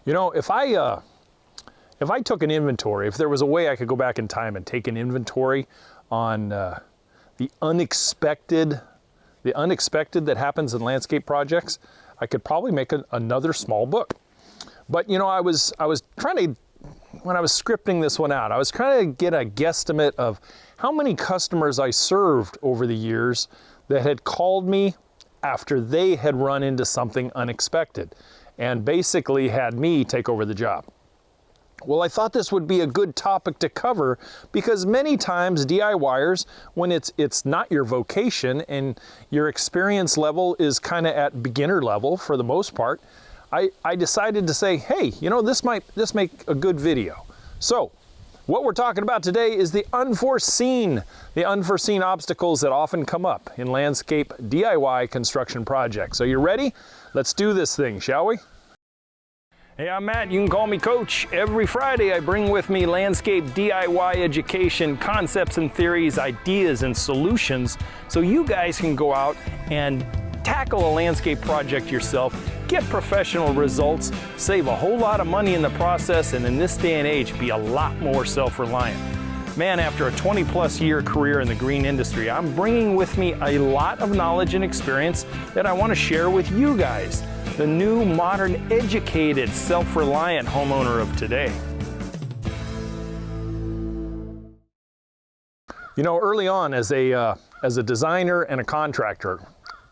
You know, if I took an inventory, if there was a way I could go back in time and take an inventory on the unexpected that happens in landscape projects, I could probably make another small book. But you know, I was trying to, when I was scripting this one out, I was trying to get a guesstimate of how many customers I served over the years that had called me after they had run into something unexpected and basically had me take over the job. Well, I thought this would be a good topic to cover because many times DIYers, when it's not your vocation and your experience level is kind of at beginner level for the most part, I decided to say, hey, you know, this make a good video. So what we're talking about today is the unforeseen obstacles that often come up in landscape DIY construction projects. So you ready? Let's do this thing, shall we? Hey, I'm Matt. You can call me Coach. Every Friday I bring with me landscape DIY education, concepts and theories, ideas and solutions so you guys can go out and tackle a landscape project yourself, get professional results, save a whole lot of money in the process, and in this day and age be a lot more self-reliant. Man, after a 20+ year career in the green industry, I'm bringing with me a lot of knowledge and experience that I want to share with you guys, the new, modern, educated, self-reliant homeowner of today. You know, early on as a designer and a contractor,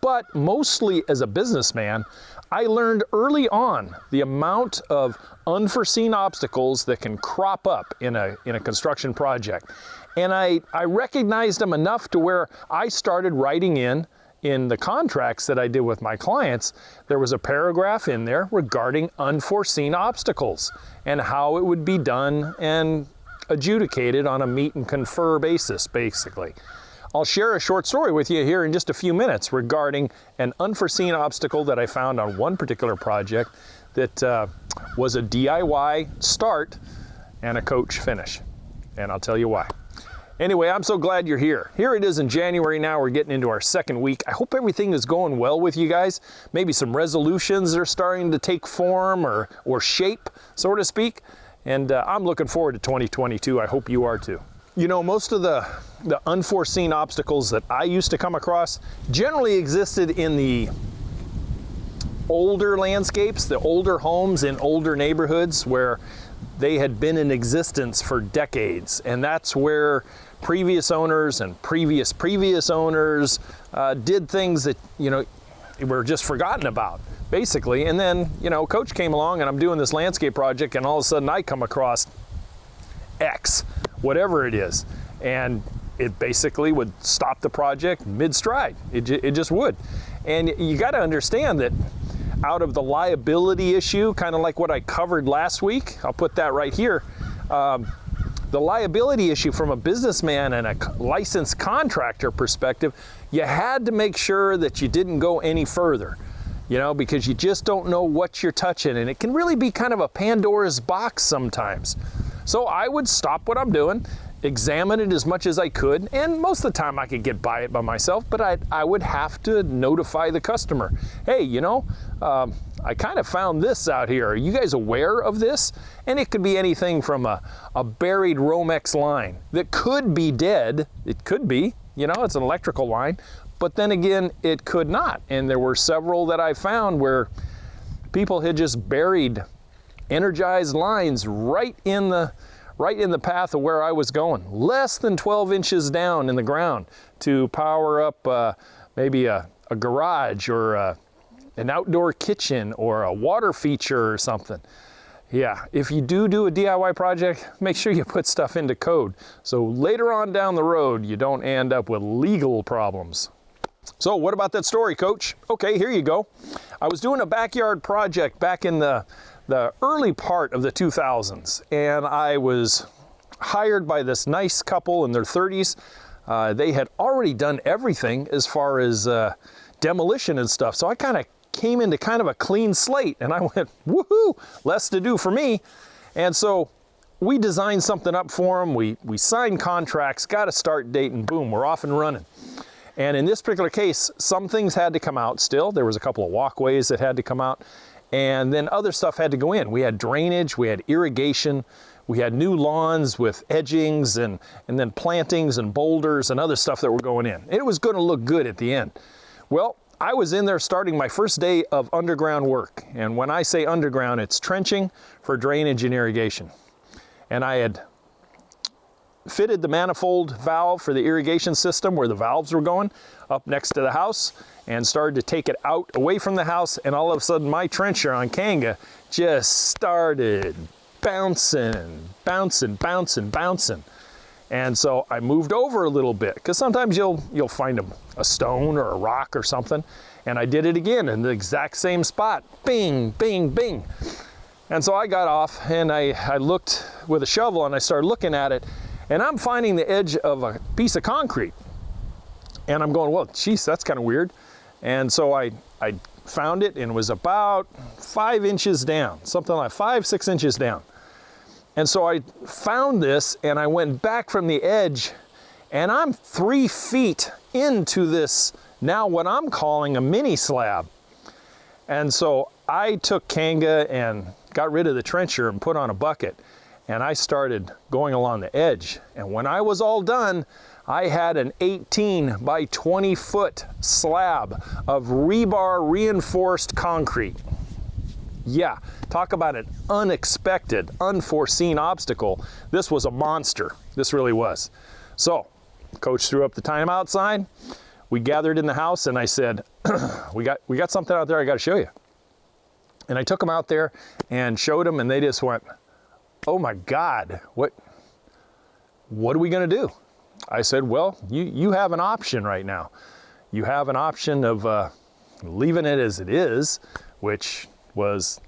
but mostly as a businessman, I learned early on the amount of unforeseen obstacles that can crop up in a construction project. And I recognized them enough to where I started writing in the contracts that I did with my clients, there was a paragraph in there regarding unforeseen obstacles and how it would be done and adjudicated on a meet and confer basis, basically. I'll share a short story with you here in just a few minutes regarding an unforeseen obstacle that I found on one particular project that was a DIY start and a Coach finish. And I'll tell you why. Anyway, I'm so glad you're here. Here it is in January now. We're getting into our second week. I hope everything is going well with you guys. Maybe some resolutions are starting to take form or shape, so to speak. And I'm looking forward to 2022. I hope you are too. You know, most of the unforeseen obstacles that I used to come across generally existed in the older landscapes, the older homes in older neighborhoods where they had been in existence for decades. And that's where previous owners and previous owners did things that, you know, were just forgotten about, basically. And then, you know, Coach came along and I'm doing this landscape project and all of a sudden I come across X, whatever it is. And it basically would stop the project mid-stride. It just would. And you got to understand that out of the liability issue, kind of like what I covered last week, I'll put that right here. The liability issue from a businessman and a licensed contractor perspective, you had to make sure that you didn't go any further, you know, because you just don't know what you're touching. And it can really be kind of a Pandora's box sometimes. So I would stop what I'm doing, examine it as much as I could, and most of the time I could get by it by myself, but I would have to notify the customer. Hey, you know, I kind of found this out here. Are you guys aware of this? And it could be anything from a buried Romex line that could be dead. It could be, you know, it's an electrical line, but then again, it could not. And there were several that I found where people had just buried energized lines right in the path of where I was going, less than 12 inches down in the ground to power up maybe a garage or an outdoor kitchen or a water feature or something. Yeah, if you do a DIY project, make sure you put stuff into code so later on down the road you don't end up with legal problems. So what about that story, Coach? Okay, here you go. I was doing a backyard project back in the early part of the 2000s, and I was hired by this nice couple in their 30s. They had already done everything as far as demolition and stuff, so I kind of came into kind of a clean slate, and I went, woohoo, less to do for me. And so we designed something up for them, we signed contracts, got a start date, and boom, we're off and running. And in this particular case, some things had to come out still. There was a couple of walkways that had to come out. and then other stuff had to go in. We had drainage, we had irrigation, we had new lawns with edgings and then plantings and boulders and other stuff that were going in. It was going to look good at the end. Well, I was in there starting my first day of underground work. And when I say underground, it's trenching for drainage and irrigation. And I had fitted the manifold valve for the irrigation system where the valves were going up next to the house and started to take it out away from the house. And all of a sudden my trencher on Kanga just started bouncing. And so I moved over a little bit because sometimes you'll find a stone or a rock or something. And I did it again in the exact same spot. Bing, bing, bing. And so I got off and I looked with a shovel and I started looking at it, and I'm finding the edge of a piece of concrete. And I'm going, well, geez, that's kind of weird. And so I found it, and it was about 5 inches down, something like 5-6 inches down. And so I found this and I went back from the edge, and I'm 3 feet into this, now what I'm calling a mini slab. And so I took Kanga and got rid of the trencher and put on a bucket, and I started going along the edge. And when I was all done, I had an 18 by 20 foot slab of rebar reinforced concrete. Yeah, talk about an unexpected, unforeseen obstacle. This was a monster. This really was. So, coach threw up the timeout sign. We gathered in the house, and I said, we got something out there I got to show you. And I took them out there and showed them, and they just went, oh my God, what are we going to do? I said, well, you have an option right now. You have an option of leaving it as it is, which was,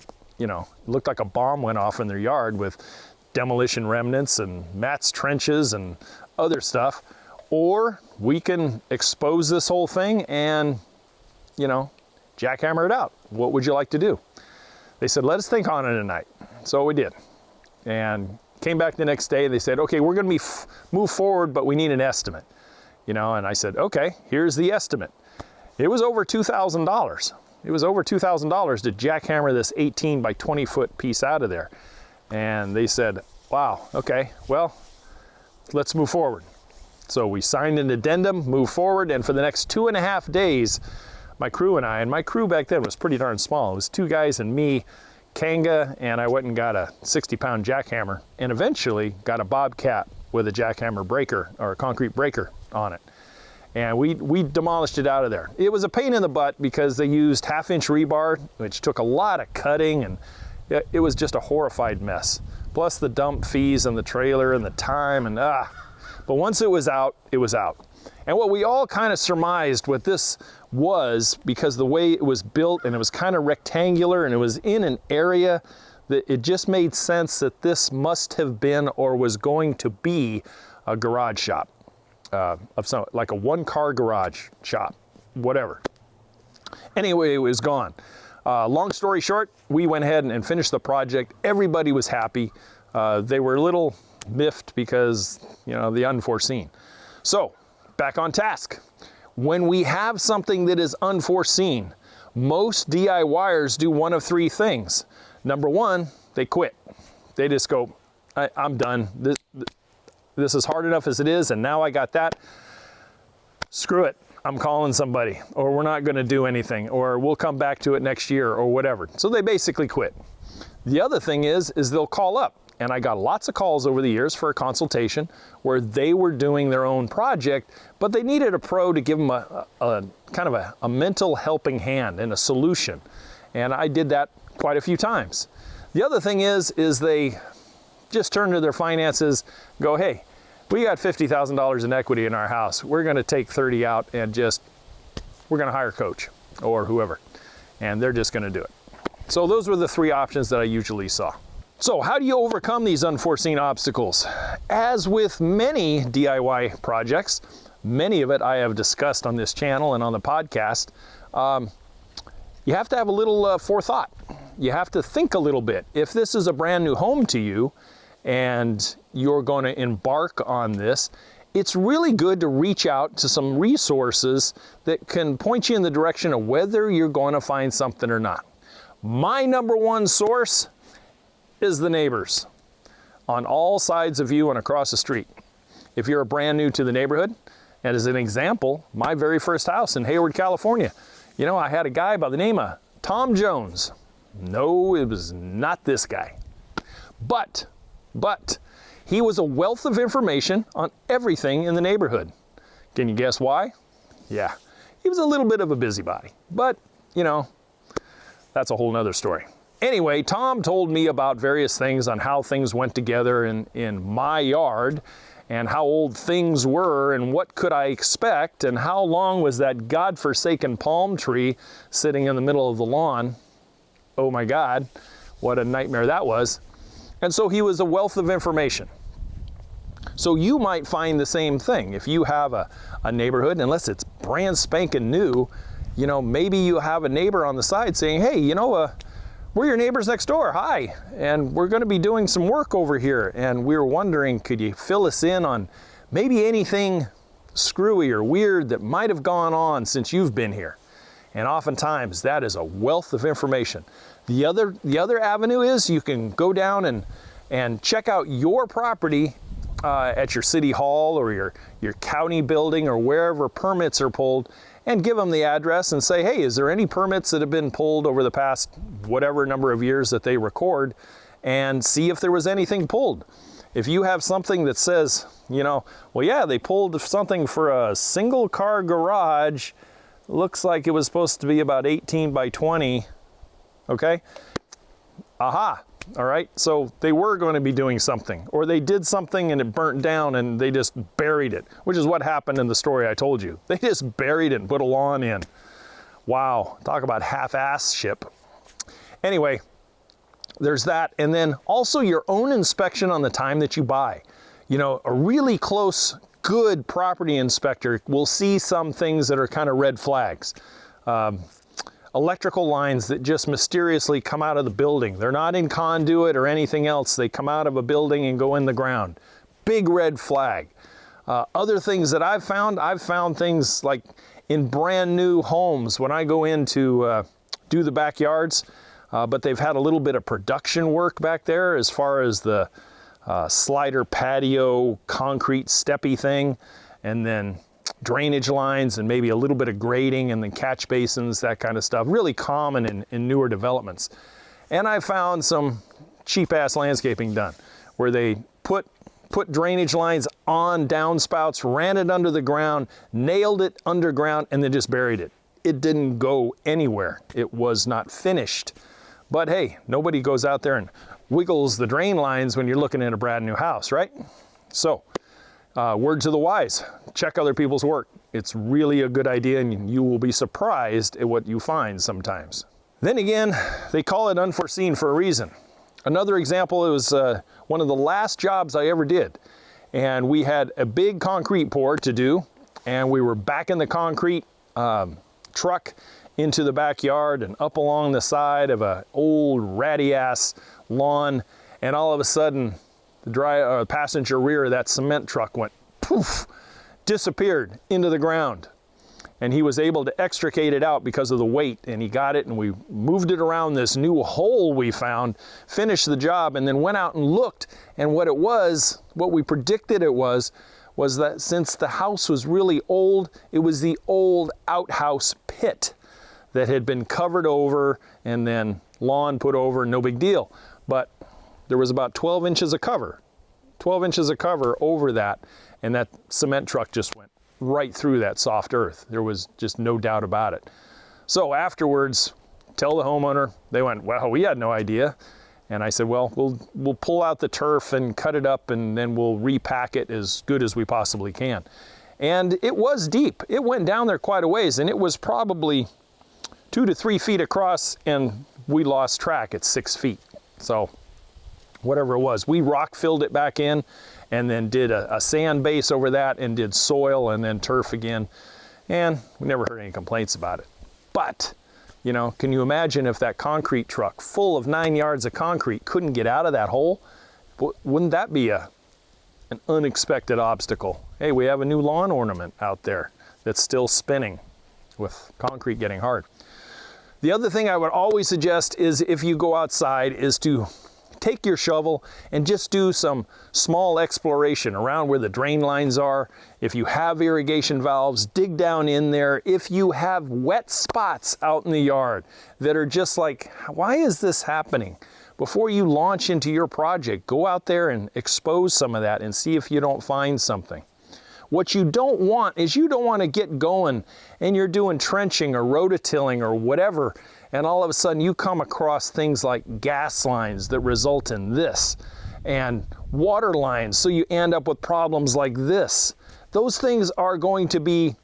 looked like a bomb went off in their yard with demolition remnants and Matt's trenches and other stuff. Or we can expose this whole thing and, jackhammer it out. What would you like to do? They said, let us think on it tonight. So we did. And came back the next day. They said, okay, we're going to move forward, but we need an estimate. And I said, okay, here's the estimate. It was over $2,000. It was over $2,000 to jackhammer this 18 by 20 foot piece out of there. And they said, wow, okay, well, let's move forward. So we signed an addendum, moved forward, and for the next 2.5 days, my crew and my crew back then was pretty darn small. It was 2 guys and me, Kanga, and I went and got a 60-pound jackhammer, and eventually got a Bobcat with a jackhammer breaker, or a concrete breaker on it. And we demolished it out of there. It was a pain in the butt because they used 1/2-inch rebar, which took a lot of cutting, and it was just a horrified mess. Plus the dump fees and the trailer and the time, and But once it was out, it was out. And what we all kind of surmised what this was, because the way it was built, and it was kind of rectangular, and it was in an area that it just made sense that this must have been or was going to be a garage shop. Of some, like a 1-car garage shop, whatever. Anyway, it was gone. Long story short, we went ahead and finished the project. Everybody was happy. They were a little miffed because, the unforeseen. So, back on task. When we have something that is unforeseen, most DIYers do one of 3 things. Number 1, they quit. They just go, I'm done. This is hard enough as it is, and now I got that. Screw it, I'm calling somebody, or we're not gonna do anything, or we'll come back to it next year, or whatever. So they basically quit. The other thing is they'll call up, and I got lots of calls over the years for a consultation where they were doing their own project, but they needed a pro to give them a kind of a mental helping hand and a solution. And I did that quite a few times. The other thing is they just turn to their finances, go, hey, we got $50,000 in equity in our house. We're going to take 30 out and we're going to hire a coach or whoever, and they're just going to do it. So those were the 3 options that I usually saw. So how do you overcome these unforeseen obstacles? As with many DIY projects, many of it I have discussed on this channel and on the podcast, you have to have a little forethought. You have to think a little bit. If this is a brand new home to you and you're going to embark on this, it's really good to reach out to some resources that can point you in the direction of whether you're going to find something or not. My number one source is the neighbors on all sides of you and across the street. If you're brand new to the neighborhood, and as an example, my very first house in Hayward, California, you know, I had a guy by the name of Tom Jones. No, it was not this guy. But he was a wealth of information on everything in the neighborhood. Can you guess why? Yeah, he was a little bit of a busybody, but you know, that's a whole nother story. Anyway, Tom told me about various things on how things went together in my yard, and how old things were, and what could I expect, and how long was that godforsaken palm tree sitting in the middle of the lawn. Oh my God, what a nightmare that was. And so he was a wealth of information. So you might find the same thing. If you have a neighborhood, unless it's brand spanking new, you know, maybe you have a neighbor on the side saying, hey, you know, we're your neighbors next door, hi, and we're gonna be doing some work over here, and we were wondering, could you fill us in on maybe anything screwy or weird that might have gone on since you've been here? And oftentimes that is a wealth of information. The other avenue is you can go down and check out your property at your city hall or your county building or wherever permits are pulled, and give them the address and say, hey, is there any permits that have been pulled over the past whatever number of years that they record, and see if there was anything pulled. If you have something that says, you know, well, yeah, they pulled something for a single car garage, looks like it was supposed to be about 18 by 20, okay? Aha, all right, so they were going to be doing something, or they did something and it burnt down and they just buried it, which is what happened in the story I told you. They just buried it and put a lawn in. Wow, talk about half-ass ship. Anyway, there's that, and then also your own inspection on the time that you buy. You know, a really close, good property inspector will see some things that are kind of red flags. Electrical lines that just mysteriously come out of the building. They're not in conduit or anything else. They come out of a building and go in the ground. Big red flag. Other things that I've found things like in brand new homes when I go in to do the backyards, but they've had a little bit of production work back there as far as the slider patio concrete steppy thing, and then drainage lines and maybe a little bit of grading and then catch basins, that kind of stuff. Really common in newer developments. And I found some cheap ass landscaping done where they put drainage lines on downspouts, ran it under the ground, nailed it underground, and then just buried it. It didn't go anywhere. It was not finished. But hey, nobody goes out there and wiggles the drain lines when you're looking at a brand new house, right? So, word to the wise, check other people's work. It's really a good idea, and you will be surprised at what you find sometimes. Then again, they call it unforeseen for a reason. Another example, it was one of the last jobs I ever did. And we had a big concrete pour to do, and we were backing the concrete truck into the backyard and up along the side of an old ratty ass lawn, and all of a sudden, the passenger rear of that cement truck went poof, disappeared into the ground. And he was able to extricate it out because of the weight, and he got it, and we moved it around this new hole we found, finished the job, and then went out and looked, and what we predicted it was that since the house was really old, it was the old outhouse pit that had been covered over and then lawn put over, no big deal. But there was about 12 inches of cover over that, and that cement truck just went right through that soft earth. There was just no doubt about it. So afterwards, tell the homeowner, they went, well, we had no idea. And I said, well, we'll pull out the turf and cut it up, and then we'll repack it as good as we possibly can. And it was deep. It went down there quite a ways, and it was probably 2 to 3 feet across, and we lost track at 6 feet. So whatever it was, we rock filled it back in, and then did a sand base over that, and did soil and then turf again. And we never heard any complaints about it. But, you know, can you imagine if that concrete truck full of 9 yards of concrete couldn't get out of that hole? Wouldn't that be an unexpected obstacle? Hey, we have a new lawn ornament out there that's still spinning with concrete getting hard. The other thing I would always suggest is, if you go outside, is to take your shovel and just do some small exploration around where the drain lines are. If you have irrigation valves, dig down in there. If you have wet spots out in the yard that are just like, why is this happening? Before you launch into your project, go out there and expose some of that and see if you don't find something. What you don't want is, you don't want to get going and you're doing trenching or rototilling or whatever, and all of a sudden you come across things like gas lines that result in this, and water lines, so you end up with problems like this. Those things are going to be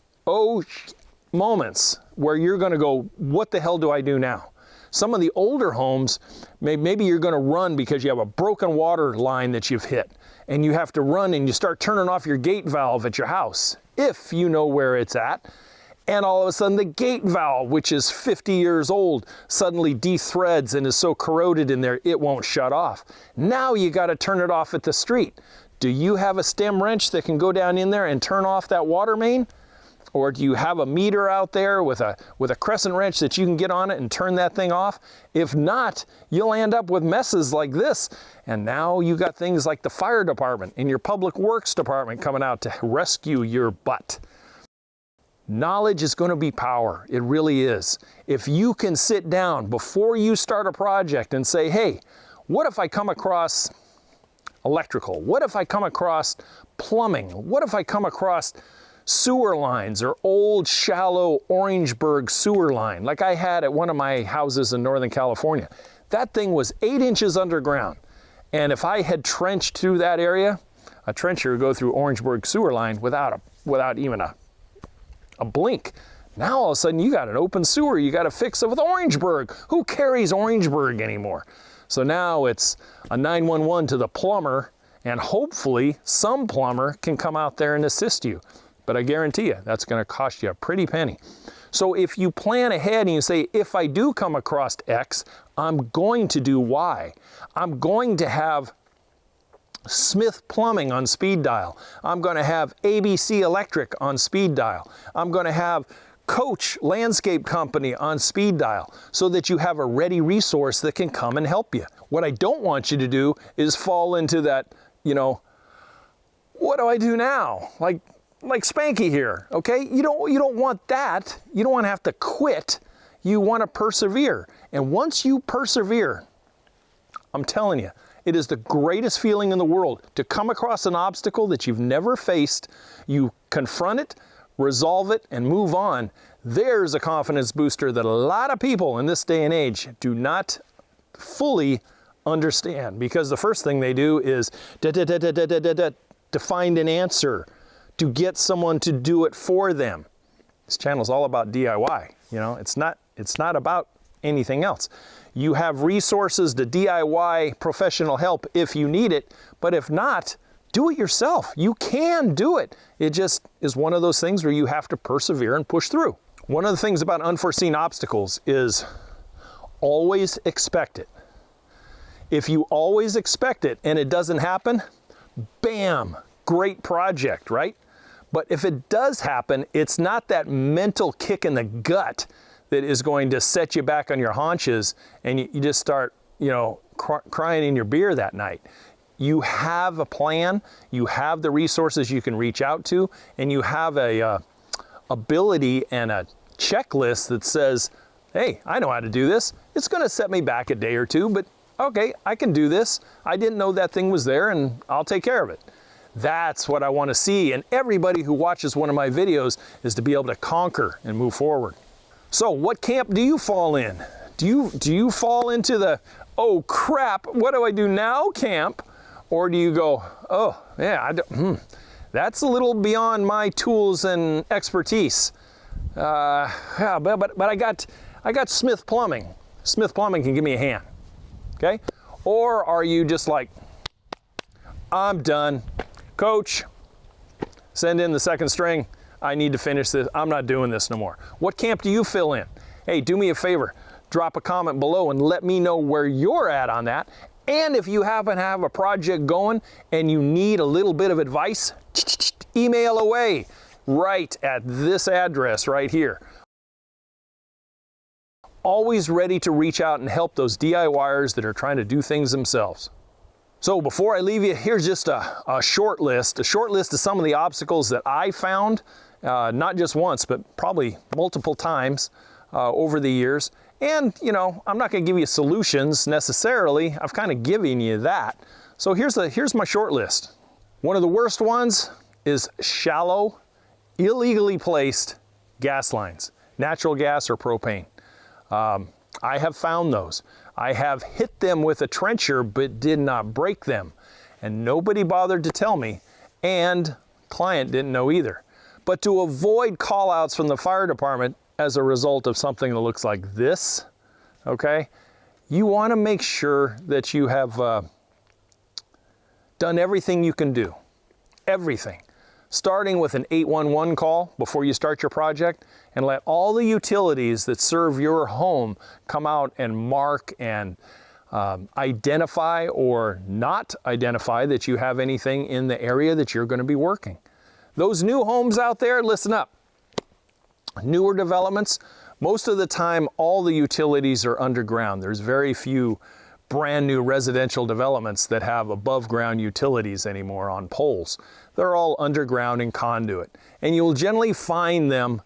moments where you're going to go, what the hell do I do now? Some of the older homes, maybe you're going to run because you have a broken water line that you've hit, and you have to run and you start turning off your gate valve at your house, if you know where it's at. And all of a sudden the gate valve, which is 50 years old, suddenly de-threads and is so corroded in there it won't shut off. Now you got to turn it off at the street. Do you have a stem wrench that can go down in there and turn off that water main? Or do you have a meter out there with a crescent wrench that you can get on it and turn that thing off? If not, you'll end up with messes like this. And now you got things like the fire department and your public works department coming out to rescue your butt. Knowledge is going to be power. It really is. If you can sit down before you start a project and say, hey, what if I come across electrical? What if I come across plumbing? What if I come across sewer lines, or old shallow Orangeburg sewer line like I had at one of my houses in Northern California? That thing was 8 inches underground, and if I had trenched through that area, a trencher would go through Orangeburg sewer line without even a blink. Now all of a sudden you got an open sewer you got to fix it with Orangeburg. Who carries Orangeburg anymore? So now it's a 911 to the plumber, and hopefully some plumber can come out there and assist you. But I guarantee you, that's going to cost you a pretty penny. So if you plan ahead and you say, if I do come across X, I'm going to do Y. I'm going to have Smith Plumbing on speed dial. I'm going to have ABC Electric on speed dial. I'm going to have Coach Landscape Company on speed dial, so that you have a ready resource that can come and help you. What I don't want you to do is fall into that, what do I do now? Like Spanky here, okay? You don't want that. You don't want to have to quit. You want to persevere. And once you persevere, I'm telling you, it is the greatest feeling in the world to come across an obstacle that you've never faced. You confront it, resolve it, and move on. There's a confidence booster that a lot of people in this day and age do not fully understand, because the first thing they do is to find an answer, to get someone to do it for them. This channel is all about DIY. It's not about anything else. You have resources to DIY professional help if you need it, but if not, do it yourself. You can do it. It just is one of those things where you have to persevere and push through. One of the things about unforeseen obstacles is always expect it. If you always expect it and it doesn't happen, bam, great project, right? But if it does happen, it's not that mental kick in the gut that is going to set you back on your haunches and you just start, crying in your beer that night. You have a plan, you have the resources you can reach out to, and you have a ability and a checklist that says, hey, I know how to do this. It's going to set me back a day or two, but okay, I can do this. I didn't know that thing was there, and I'll take care of it. That's what I want to see, and everybody who watches one of my videos is to be able to conquer and move forward. So what camp do you fall in? Do you fall into the, oh crap, what do I do now camp? Or do you go, oh yeah, that's a little beyond my tools and expertise. Yeah, but I got Smith Plumbing. Smith Plumbing can give me a hand, okay? Or are you just like, I'm done. Coach, send in the second string. I need to finish this. I'm not doing this no more. What camp do you fill in? Hey, do me a favor. Drop a comment below and let me know where you're at on that. And if you happen to have a project going and you need a little bit of advice, email away right at this address right here. always ready to reach out and help those DIYers that are trying to do things themselves. So before I leave you, here's just a short list of some of the obstacles that I found, not just once, but probably multiple times over the years. And, you know, I'm not going to give you solutions necessarily. I've kind of given you that. So here's my short list. One of the worst ones is shallow, illegally placed gas lines, natural gas or propane. I have found those. I have hit them with a trencher but did not break them. And nobody bothered to tell me, and client didn't know either. But to avoid call-outs from the fire department as a result of something that looks like this, okay, you want to make sure that you have done everything you can do. Everything. Starting with an 811 call before you start your project, and let all the utilities that serve your home come out and mark and identify or not identify that you have anything in the area that you're going to be working. Those new homes out there, listen up. Newer developments, most of the time all the utilities are underground. There's very few brand new residential developments that have above ground utilities anymore on poles. They're all underground in conduit. And you'll generally find them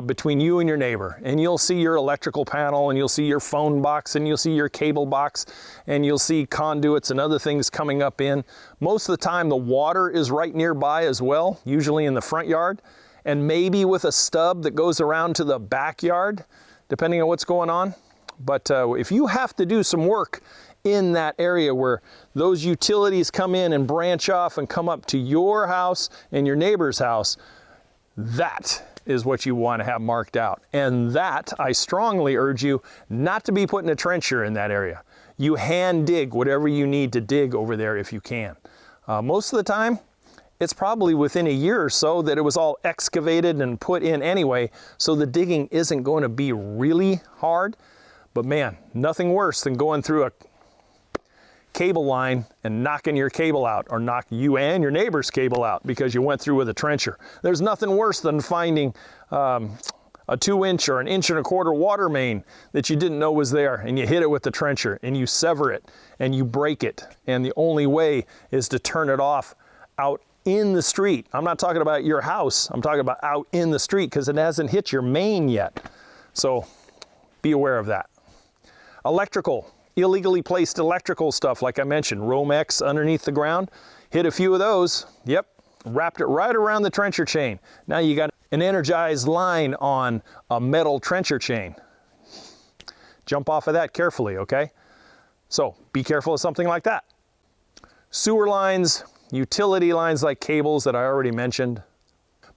between you and your neighbor. And you'll see your electrical panel, and you'll see your phone box, and you'll see your cable box, and you'll see conduits and other things coming up in. Most of the time the water is right nearby as well, usually in the front yard, and maybe with a stub that goes around to the backyard, depending on what's going on. But if you have to do some work in that area where those utilities come in and branch off and come up to your house and your neighbor's house, that is what you want to have marked out. And that, I strongly urge you not to be putting a trencher in that area. You hand dig whatever you need to dig over there if you can. Most of the time, it's probably within a year or so that it was all excavated and put in anyway, so the digging isn't going to be really hard. But man, nothing worse than going through a cable line and knocking your cable out, or knock you and your neighbor's cable out because you went through with a trencher. There's nothing worse than finding a 2-inch or an 1.25-inch water main that you didn't know was there, and you hit it with the trencher and you sever it and you break it. And the only way is to turn it off out in the street. I'm not talking about your house. I'm talking about out in the street because it hasn't hit your main yet. So be aware of that. Electrical. Illegally placed electrical stuff, like I mentioned, Romex underneath the ground. Hit a few of those, yep, wrapped it right around the trencher chain. Now you got an energized line on a metal trencher chain. Jump off of that carefully, okay? So be careful of something like that. Sewer lines, utility lines like cables that I already mentioned.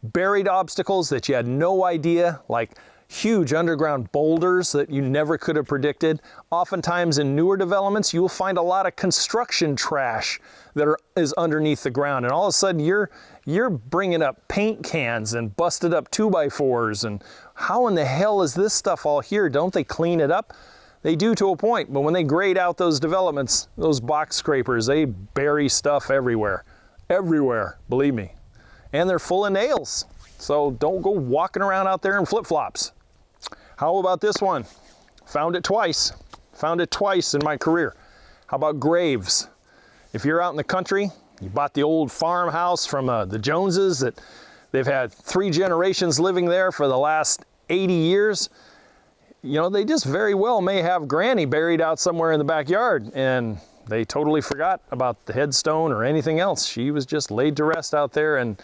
Buried obstacles that you had no idea, like huge underground boulders that you never could have predicted. Oftentimes in newer developments, you'll find a lot of construction trash that is underneath the ground. And all of a sudden you're bringing up paint cans and busted up 2x4s. And how in the hell is this stuff all here? Don't they clean it up? They do to a point, but when they grade out those developments, those box scrapers, they bury stuff everywhere. Everywhere, believe me. And they're full of nails. So don't go walking around out there in flip-flops. How about this one? Found it twice. Found it twice in my career. How about graves? If you're out in the country, you bought the old farmhouse from the Joneses that they've had 3 generations living there for the last 80 years. You know, they just very well may have Granny buried out somewhere in the backyard, and they totally forgot about the headstone or anything else. She was just laid to rest out there in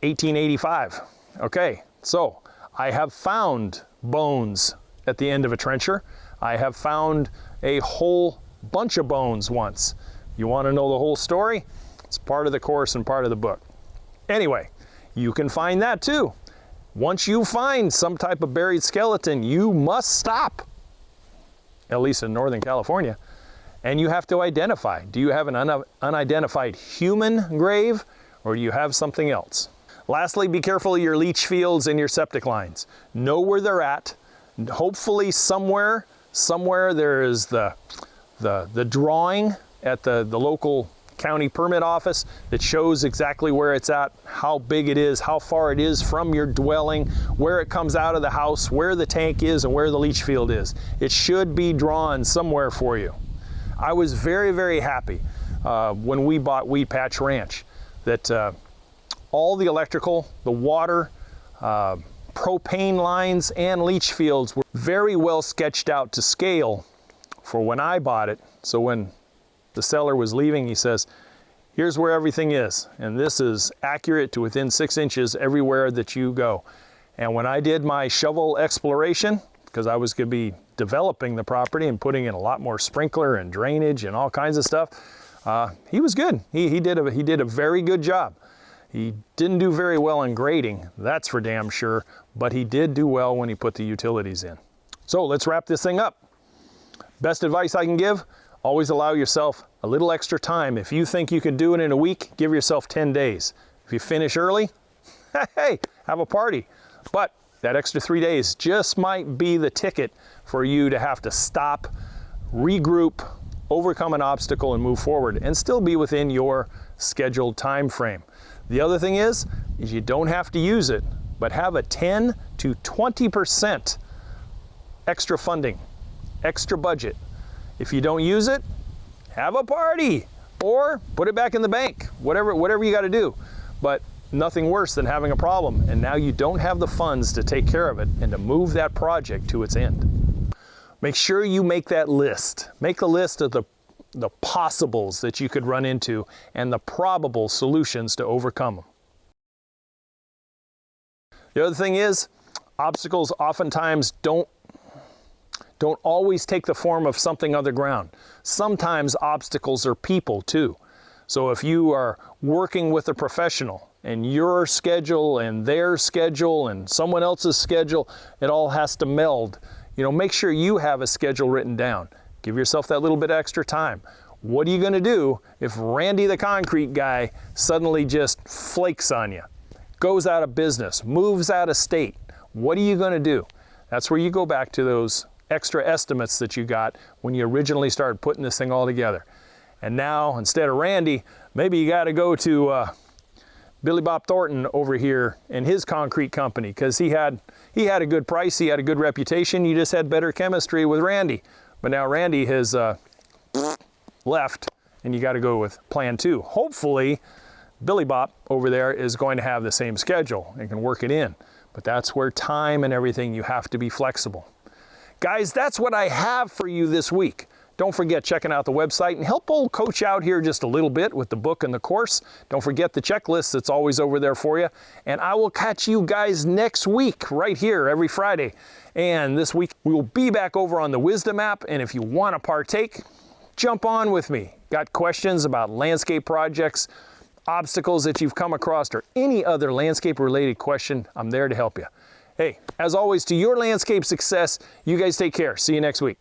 1885. Okay, so I have found bones at the end of a trencher. I have found a whole bunch of bones once. You want to know the whole story? It's part of the course and part of the book. Anyway, you can find that too. Once you find some type of buried skeleton, you must stop, at least in Northern California, and you have to identify. Do you have an unidentified human grave, or do you have something else? Lastly, be careful of your leach fields and your septic lines. Know where they're at. Hopefully somewhere there is the drawing at the local county permit office that shows exactly where it's at, how big it is, how far it is from your dwelling, where it comes out of the house, where the tank is, and where the leach field is. It should be drawn somewhere for you. I was very, very happy when we bought Weed Patch Ranch that all the electrical, the water, propane lines, and leach fields were very well sketched out to scale for when I bought it. So when the seller was leaving, he says, here's where everything is, and this is accurate to within 6 inches everywhere that you go. And when I did my shovel exploration, because I was going to be developing the property and putting in a lot more sprinkler and drainage and all kinds of stuff, he was good. He did a very good job. He didn't do very well in grading, that's for damn sure, but he did do well when he put the utilities in. So let's wrap this thing up. Best advice I can give, always allow yourself a little extra time. If you think you can do it in a week, give yourself 10 days. If you finish early, hey, have a party. But that extra 3 days just might be the ticket for you to have to stop, regroup, overcome an obstacle, and move forward, and still be within your scheduled time frame. The other thing is you don't have to use it, but have a 10 to 20% extra funding, extra budget. If you don't use it, have a party or put it back in the bank, whatever you got to do. But nothing worse than having a problem and now you don't have the funds to take care of it and to move that project to its end. Make sure you make that list. Make a list of the possibles that you could run into and the probable solutions to overcome them. The other thing is, obstacles oftentimes don't always take the form of something underground. Sometimes obstacles are people too. So if you are working with a professional and your schedule and their schedule and someone else's schedule, it all has to meld. Make sure you have a schedule written down. Give yourself that little bit extra time. What are you going to do if Randy the concrete guy suddenly just flakes on you, goes out of business, moves out of state? What are you going to do? That's where you go back to those extra estimates that you got when you originally started putting this thing all together. And now, instead of Randy, maybe you got to go to Billy Bob Thornton over here and his concrete company, because he had a good price, he had a good reputation, you just had better chemistry with Randy. But now Randy has left, and you got to go with plan 2. Hopefully, Billy Bob over there is going to have the same schedule and can work it in. But that's where time and everything, you have to be flexible. Guys, that's what I have for you this week. Don't forget checking out the website and help old coach out here just a little bit with the book and the course. Don't forget the checklist that's always over there for you. And I will catch you guys next week right here every Friday. And this week we will be back over on the Wisdom app. And if you want to partake, jump on with me. Got questions about landscape projects, obstacles that you've come across, or any other landscape related question, I'm there to help you. Hey, as always, to your landscape success, you guys take care. See you next week.